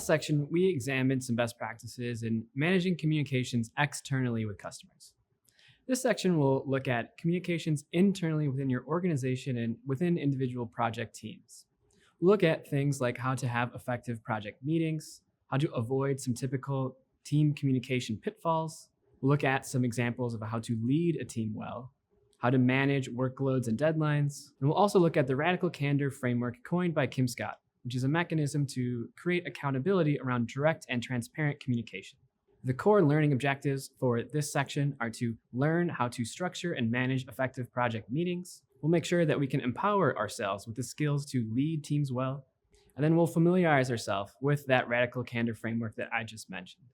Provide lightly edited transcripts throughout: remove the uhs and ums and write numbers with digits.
last section, we examined some best practices in managing communications externally with customers. This section will look at communications internally within your organization and within individual project teams. We'll look at things like how to have effective project meetings, how to avoid some typical team communication pitfalls. We'll look at some examples of how to lead a team well, how to manage workloads and deadlines, and we'll also look at the Radical Candor framework coined by Kim Scott, which is a mechanism to create accountability around direct and transparent communication. The core learning objectives for this section are to learn how to structure and manage effective project meetings. We'll make sure that we can empower ourselves with the skills to lead teams well, and then we'll familiarize ourselves with that Radical Candor framework that I just mentioned.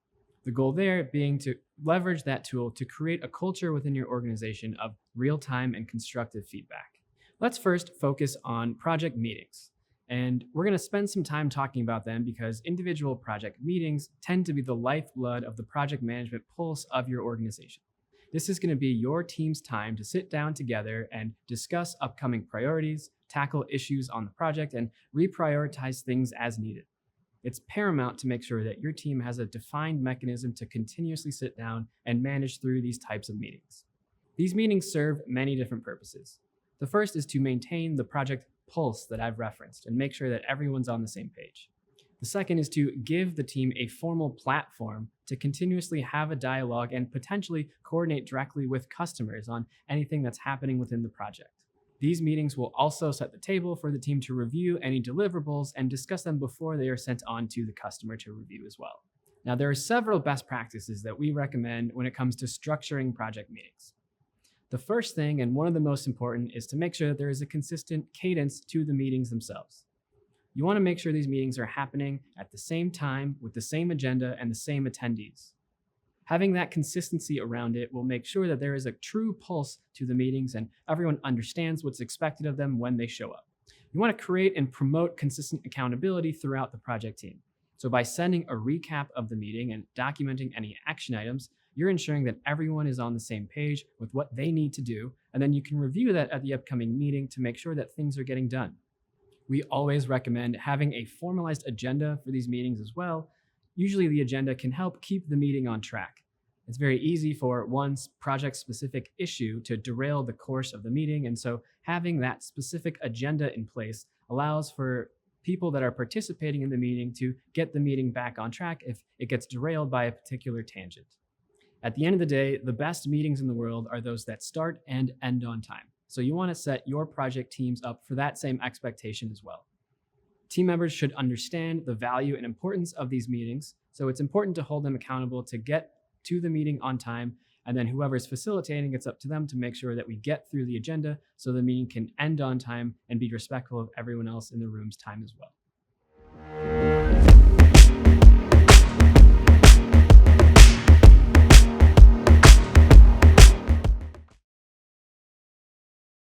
The goal there being to leverage that tool to create a culture within your organization of real-time and constructive feedback. Let's first focus on project meetings. And we're going to spend some time talking about them because individual project meetings tend to be the lifeblood of the project management pulse of your organization. This is going to be your team's time to sit down together and discuss upcoming priorities, tackle issues on the project, and reprioritize things as needed. It's paramount to make sure that your team has a defined mechanism to continuously sit down and manage through these types of meetings. These meetings serve many different purposes. The first is to maintain the project pulse that I've referenced and make sure that everyone's on the same page. The second is to give the team a formal platform to continuously have a dialogue and potentially coordinate directly with customers on anything that's happening within the project. These meetings will also set the table for the team to review any deliverables and discuss them before they are sent on to the customer to review as well. Now, there are several best practices that we recommend when it comes to structuring project meetings. The first thing, and one of the most important, is to make sure that there is a consistent cadence to the meetings themselves. You want to make sure these meetings are happening at the same time with the same agenda and the same attendees. Having that consistency around it will make sure that there is a true pulse to the meetings and everyone understands what's expected of them when they show up. You want to create and promote consistent accountability throughout the project team. So by sending a recap of the meeting and documenting any action items, you're ensuring that everyone is on the same page with what they need to do, and then you can review that at the upcoming meeting to make sure that things are getting done. We always recommend having a formalized agenda for these meetings as well. Usually the agenda can help keep the meeting on track. It's very easy for one project-specific issue to derail the course of the meeting, and so having that specific agenda in place allows for people that are participating in the meeting to get the meeting back on track if it gets derailed by a particular tangent. At the end of the day, the best meetings in the world are those that start and end on time. So you want to set your project teams up for that same expectation as well. Team members should understand the value and importance of these meetings, so it's important to hold them accountable to get to the meeting on time, and then whoever's facilitating, it's up to them to make sure that we get through the agenda so the meeting can end on time and be respectful of everyone else in the room's time as well.